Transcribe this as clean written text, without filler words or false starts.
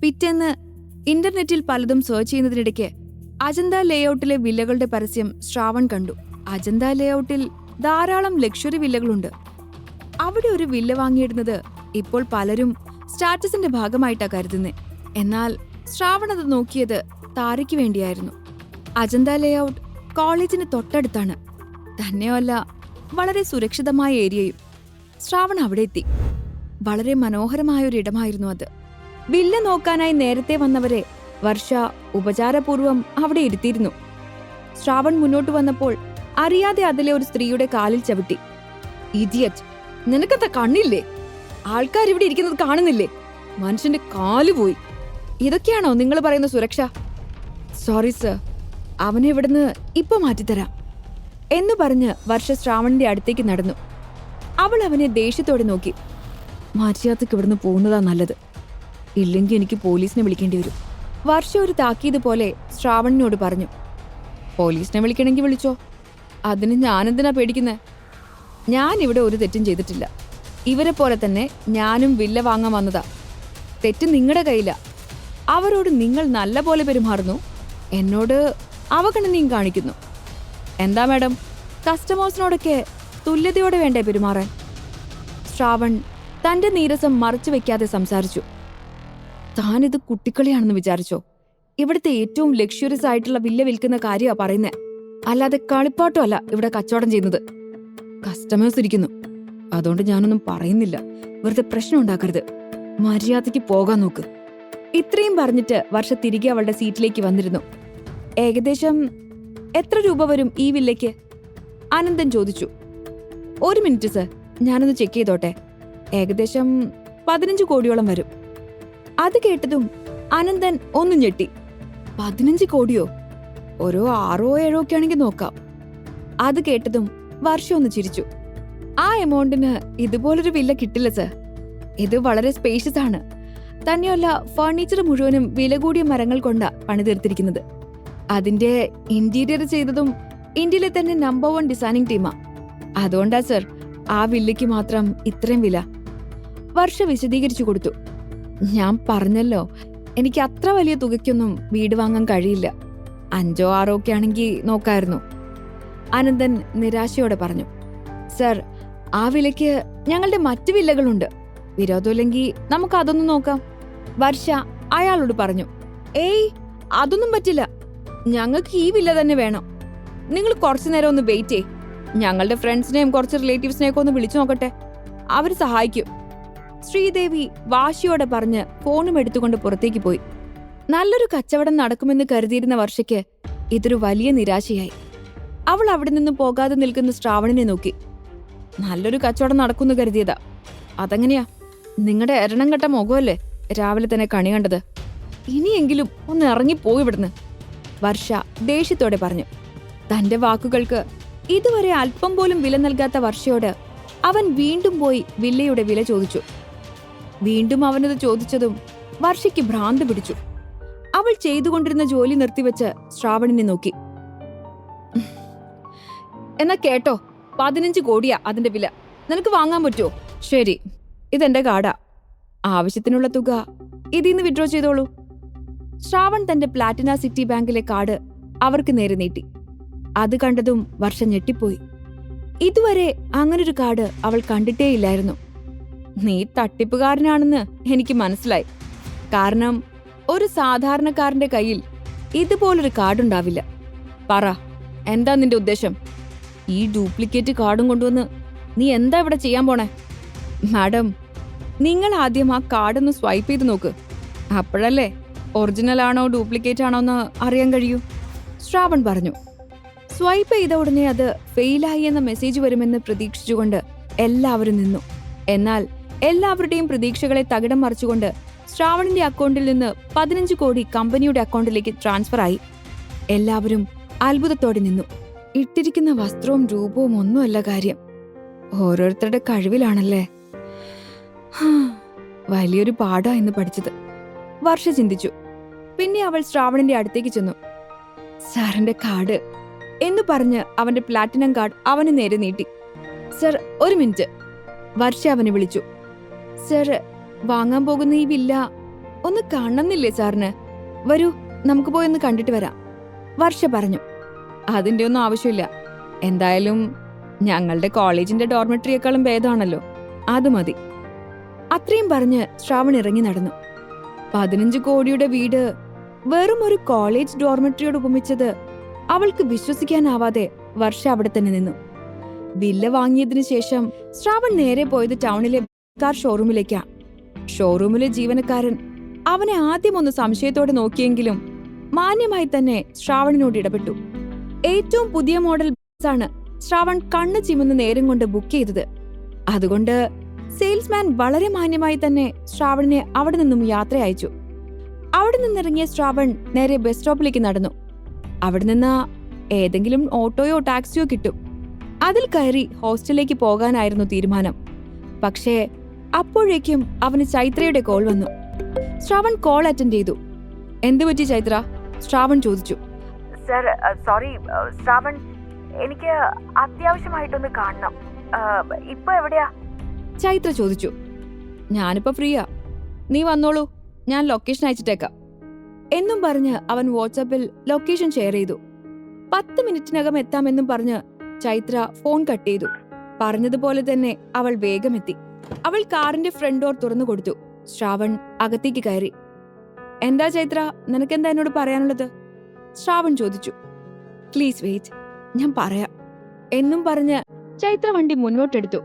പിറ്റേന്ന് ഇന്റർനെറ്റിൽ പലതും സെർച്ച് ചെയ്യുന്നതിനിടയ്ക്ക് അജന്ത ലേഔട്ടിലെ വില്ലകളുടെ പരസ്യം ശ്രാവൺ കണ്ടു. അജന്ത ലേഔട്ടിൽ ധാരാളം ലക്ഷറി വില്ലകളുണ്ട്. അവിടെ ഒരു വില്ല വാങ്ങിയിടുന്നത് ഇപ്പോൾ പലരും സ്റ്റാറ്റസിന്റെ ഭാഗമായിട്ടാ കരുതുന്നത്. എന്നാൽ ശ്രാവൺ അത് നോക്കിയത് താരയ്ക്ക് വേണ്ടിയായിരുന്നു. അജന്ത ലേഔട്ട് കോളേജിന് തൊട്ടടുത്താണ്. തന്നെയല്ല, വളരെ സുരക്ഷിതമായ ഏരിയയും. ശ്രാവൺ അവിടെ എത്തി. വളരെ മനോഹരമായ ഒരു ഇടമായിരുന്നു അത്. വില്ല നോക്കാനായി നേരത്തെ വന്നവരെ വർഷ ഉപചാരപൂർവം അവിടെ ഇരുത്തിയിരുന്നു. ശ്രാവൺ മുന്നോട്ട് വന്നപ്പോൾ അറിയാതെ അതിലെ ഒരു സ്ത്രീയുടെ കാലിൽ ചവിട്ടി. ഇഡിയറ്റ്, നിനക്കെന്താ കണ്ണില്ലേ? ആൾക്കാർ ഇവിടെ ഇരിക്കുന്നത് കാണുന്നില്ലേ? മനുഷ്യന്റെ കാല് പോയി. ഇതൊക്കെയാണോ നിങ്ങൾ പറയുന്ന സുരക്ഷ? സോറി സർ, അവനെ ഇവിടുന്ന് ഇപ്പൊ മാറ്റിത്തരാം എന്ന് പറഞ്ഞ് വർഷ ശ്രാവണിന്റെ അടുത്തേക്ക് നടന്നു. അവൾ അവനെ ദേഷ്യത്തോടെ നോക്കി. മര്യാദക്ക് ഇവിടുന്ന് പോകുന്നതാ നല്ലത്, ഇല്ലെങ്കിൽ എനിക്ക് പോലീസിനെ വിളിക്കേണ്ടി വരും. വർഷ ഒരു താക്കീത് പോലെ ശ്രാവണിനോട് പറഞ്ഞു. പോലീസിനെ വിളിക്കണമെങ്കിൽ വിളിച്ചോ, അതിന് ഞാനെന്തിനാ പേടിക്കുന്നേ? ഞാൻ ഇവിടെ ഒരു തെറ്റും ചെയ്തിട്ടില്ല. ഇവരെ പോലെ തന്നെ ഞാനും വില്ല വാങ്ങാൻ വന്നതാ. തെറ്റ് നിങ്ങളുടെ കയ്യിലാ. അവരോട് നിങ്ങൾ നല്ല പോലെ പെരുമാറുന്നു, എന്നോട് അവഗണനയും കാണിക്കുന്നു. എന്താ മാഡം, കസ്റ്റമേഴ്സിനോടൊക്കെ തുല്യതയോടെ വേണ്ടേ പെരുമാറാൻ? ശ്രാവൺ തന്റെ നീരസം മറച്ചു വെക്കാതെ സംസാരിച്ചു. താനിത് കുട്ടിക്കളിയാണെന്ന് വിചാരിച്ചോ? ഇവിടുത്തെ ഏറ്റവും ലക്ഷറിയസ് ആയിട്ടുള്ള വില്ല വിൽക്കുന്ന കാര്യമാ പറയുന്നേ, അല്ലാതെ കളിപ്പാട്ടോ അല്ല ഇവിടെ കച്ചവടം ചെയ്യുന്നത്. കസ്റ്റമേഴ്സ് ഇരിക്കുന്നു, അതുകൊണ്ട് ഞാനൊന്നും പറയുന്നില്ല. വെറുതെ പ്രശ്നം ഉണ്ടാക്കരുത്. മര്യാദയ്ക്ക് പോകാൻ നോക്ക്. ഇത്രയും പറഞ്ഞിട്ട് വർഷ തിരികെ അവളുടെ സീറ്റിലേക്ക് വന്നിരുന്നു. ഏകദേശം എത്ര രൂപ വരും ഈ വില്ലയ്ക്ക്? അനന്തൻ ചോദിച്ചു. 1 മിനിറ്റ് സർ, ഞാനൊന്ന് ചെക്ക് ചെയ്തോട്ടെ. ഏകദേശം 15 കോടിയോളം വരും. അത് കേട്ടതും അനന്തൻ ഒന്ന് ഞെട്ടി. 15 കോടിയോ? ഓരോ 6-7 ഒക്കെ ആണെങ്കിൽ നോക്കാം. അത് കേട്ടതും വർഷ ഒന്ന് ചിരിച്ചു. ആ എമൗണ്ടിന് ഇതുപോലൊരു വില്ല കിട്ടില്ല സർ. ഇത് വളരെ സ്പേഷ്യസ് ആണ്. തന്നെയല്ല, ഫർണിച്ചർ മുഴുവനും വില കൂടിയ മരങ്ങൾ കൊണ്ടാ പണിതീർത്തിരിക്കുന്നത്. അതിന്റെ ഇന്റീരിയർ ചെയ്തതും ഇന്ത്യയിലെ തന്നെ നമ്പർ 1 ഡിസൈനിങ് ടീമാ. അതുകൊണ്ടാ സർ ആ വില്ലയ്ക്ക് മാത്രം ഇത്രയും വില. വർഷ വിശദീകരിച്ചു കൊടുത്തു. ഞാൻ പറഞ്ഞല്ലോ, എനിക്ക് അത്ര വലിയ തുകയ്ക്കൊന്നും വീട് വാങ്ങാൻ കഴിയില്ല. 5-6 ഒക്കെ ആണെങ്കിൽ നോക്കായിരുന്നു. അനന്തൻ നിരാശയോടെ പറഞ്ഞു. സർ, ആ വിലയ്ക്ക് ഞങ്ങളുടെ മറ്റു വില്ലകളുണ്ട്. വിരോധമില്ലെങ്കിൽ നമുക്ക് അതൊന്നും നോക്കാം. വർഷ അയാളോട് പറഞ്ഞു. ഏയ്, അതൊന്നും പറ്റില്ല. ഞങ്ങൾക്ക് ഈ വില്ല തന്നെ വേണം. നിങ്ങൾ കുറച്ചു നേരം ഒന്ന് വെയിറ്റ് ചെയ്യ്. ഞങ്ങളുടെ ഫ്രണ്ട്സിനെയും കുറച്ച് റിലേറ്റീവ്സിനെയൊക്കെ ഒന്ന് വിളിച്ചു നോക്കട്ടെ, അവർ സഹായിക്കും. ശ്രീദേവി വാശിയോടെ പറഞ്ഞ് ഫോണും എടുത്തുകൊണ്ട് പുറത്തേക്ക് പോയി. നല്ലൊരു കച്ചവടം നടക്കുമെന്ന് കരുതിയിരുന്ന വർഷയ്ക്ക് ഇതൊരു വലിയ നിരാശയായി. അവൾ അവിടെ നിന്ന് പോകാതെ നിൽക്കുന്ന ശ്രാവണിനെ നോക്കി. നല്ലൊരു കച്ചവടം നടക്കുമെന്ന് കരുതിയതാ. അതെങ്ങനെയാ? നിങ്ങളുടെ എരണം കെട്ട മുഖമല്ലേ രാവിലെ തന്നെ കണി കണ്ടത്. ഇനിയെങ്കിലും ഒന്ന് ഇറങ്ങിപ്പോയി ഇവിടുന്ന്, വർഷ ദേഷ്യത്തോടെ പറഞ്ഞു. തന്റെ വാക്കുകൾക്ക് ഇതുവരെ അല്പം പോലും വില നൽകാത്ത വർഷയോട് അവൻ വീണ്ടും പോയി വില്ലയുടെ വില ചോദിച്ചു. വീണ്ടും അവനത് ചോദിച്ചതും വർഷയ്ക്ക് ഭ്രാന്ത് പിടിച്ചു. അവൾ ചെയ്തുകൊണ്ടിരുന്ന ജോലി നിർത്തിവെച്ച് ശ്രാവണിനെ നോക്കി. എന്നാ കേട്ടോ, 15 കോടിയാ അതിന്റെ വില. നിനക്ക് വാങ്ങാൻ പറ്റുമോ? ശരി, ഇതെന്റെ കാർഡാ. ആവശ്യത്തിനുള്ള തുക ഇതിന്ന് വിഡ്രോ ചെയ്തോളൂ. ശ്രാവൺ തന്റെ പ്ലാറ്റിന സിറ്റി ബാങ്കിലെ കാർഡ് അവർക്ക് നേരെ നീട്ടി. അത് കണ്ടതും വർഷ ഞെട്ടിപ്പോയി. ഇതുവരെ അങ്ങനൊരു കാർഡ് അവൾ കണ്ടിട്ടേയില്ലായിരുന്നു. നീ തട്ടിപ്പുകാരനാണെന്ന് എനിക്ക് മനസ്സിലായി. കാരണം ഒരു സാധാരണക്കാരന്റെ കയ്യിൽ ഇതുപോലൊരു കാർഡുണ്ടാവില്ല. പറ, എന്താ നിന്റെ ഉദ്ദേശം? ഈ ഡ്യൂപ്ലിക്കേറ്റ് കാർഡും കൊണ്ടുവന്ന് നീ എന്താ ഇവിടെ ചെയ്യാൻ പോണേ? മാഡം, നിങ്ങൾ ആദ്യം ആ കാർഡൊന്ന് സ്വൈപ്പ് ചെയ്ത് നോക്ക്. അപ്പോഴല്ലേ ഒറിജിനൽ ആണോ ഡ്യൂപ്ലിക്കേറ്റ് ആണോ എന്ന് അറിയാൻ കഴിയൂ, ശ്രാവൺ പറഞ്ഞു. സ്വൈപ്പ് ചെയ്ത ഉടനെ അത് ഫെയിലായി എന്ന മെസ്സേജ് വരുമെന്ന് പ്രതീക്ഷിച്ചുകൊണ്ട് എല്ലാവരും നിന്നു. എന്നാൽ എല്ലാവരുടെയും പ്രതീക്ഷകളെ തകിടം മറിച്ചുകൊണ്ട് ശ്രാവണിന്റെ അക്കൗണ്ടിൽ നിന്ന് 15 കോടി കമ്പനിയുടെ അക്കൗണ്ടിലേക്ക് ട്രാൻസ്ഫർ ആയി. എല്ലാവരും അത്ഭുതത്തോടെ നിന്നു. ഇട്ടിരിക്കുന്ന വസ്ത്രവും രൂപവും ഒന്നുമല്ല കാര്യം, ഓരോരുത്തരുടെ കഴിവിലാണല്ലേ. വലിയൊരു പാടാ എന്ന് പഠിച്ചത്, വർഷ ചിന്തിച്ചു. പിന്നെ അവൾ ശ്രാവണിന്റെ അടുത്തേക്ക് ചെന്നു. സാറിന്റെ കാർഡ് എന്ന് പറഞ്ഞ് അവന്റെ പ്ലാറ്റിനം കാർഡ് അവന് നേരെ നീട്ടി. സർ, 1 മിനിറ്റ്, വർഷ അവനെ വിളിച്ചു. സർ, വാങ്ങാൻ പോകുന്ന ഈ വില്ല ഒന്ന് കാണണമെന്നില്ലേ സാറിന്? വരൂ, നമുക്ക് പോയി ഒന്ന് കണ്ടിട്ട് വരാം, വർഷ പറഞ്ഞു. അതിന്റെ ഒന്നും ആവശ്യമില്ല. എന്തായാലും ഞങ്ങളുടെ കോളേജിന്റെ ഡോർമെട്രിയേക്കാളും ഭേദമാണല്ലോ, അത് മതി. അത്രയും പറഞ്ഞ് ശ്രാവൺ ഇറങ്ങി നടന്നു. 15 കോടിയുടെ വീട് വെറും ഒരു കോളേജ് ഡോർമെട്രിയോട് ഉപമിച്ചത് അവൾക്ക് വിശ്വസിക്കാനാവാതെ വർഷ അവിടെ തന്നെ നിന്നു. വില്ല വാങ്ങിയതിനു ശേഷം ശ്രാവൺ നേരെ പോയത് ടൗണിലെ കാർ ഷോറൂമിലേക്കാ. ഷോറൂമിലെ ജീവനക്കാരൻ അവനെ ആദ്യം ഒന്ന് സംശയത്തോടെ നോക്കിയെങ്കിലും മാന്യമായി തന്നെ ശ്രാവണിനോട് ഇടപെട്ടു. ഏറ്റവും പുതിയ മോഡൽ ബസ്സാണ് ശ്രാവൺ കണ്ണു ചിമ്മുന്ന നേരം കൊണ്ട് ബുക്ക് ചെയ്തത്. അതുകൊണ്ട് സെയിൽസ്മാൻ വളരെ മാന്യമായി തന്നെ ശ്രാവണിനെ അവിടെ നിന്നും യാത്ര അയച്ചു. അവിടെ നിന്നിറങ്ങിയ ശ്രാവൺ നേരെ ബസ് സ്റ്റോപ്പിലേക്ക് നടന്നു. അവിടെ നിന്ന് ഏതെങ്കിലും ഓട്ടോയോ ടാക്സിയോ കിട്ടും, അതിൽ കയറി ഹോസ്റ്റലിലേക്ക് പോകാനായിരുന്നു തീരുമാനം. പക്ഷേ അപ്പോഴേക്കും അവന് ചൈത്രയുടെ കോൾ വന്നു. ശ്രാവൺ കോൾ അറ്റൻഡ് ചെയ്തു. എന്തു പറ്റി ചൈത്ര? ശ്രാവൺ ചോദിച്ചു. സർ, സോറി ശ്രാവൺ, എനിക്ക് അത്യാവശ്യമായിട്ടൊന്ന് കാണണം. ഇപ്പൊ എവിടെയാ? ചൈത്ര ചോദിച്ചു. ഞാനിപ്പോ ഫ്രീയാ, നീ വന്നോളൂ, ഞാൻ ലൊക്കേഷൻ അയച്ചിട്ടേക്കാം എന്നും പറഞ്ഞ് അവൻ വാട്സാപ്പിൽ ലൊക്കേഷൻ ഷെയർ ചെയ്തു. 10 മിനിറ്റിനകം എത്താമെന്നും പറഞ്ഞ് ചൈത്ര ഫോൺ കട്ട് ചെയ്തു. പറഞ്ഞതുപോലെ തന്നെ അവൾ വേഗം എത്തി. അവൾ കാറിന്റെ ഫ്രണ്ട് ഡോർ തുറന്നു കൊടുത്തു. ശ്രാവൺ അകത്തേക്ക് കയറി. എന്താ ചൈത്ര, നിനക്കെന്താ എന്നോട് പറയാനുള്ളത്? ശ്രാവൺ ചോദിച്ചു. പ്ലീസ് വെയിറ്റ്, ഞാൻ പറയാം എന്നും പറഞ്ഞ് ചൈത്ര വണ്ടി മുന്നോട്ടെടുത്തു.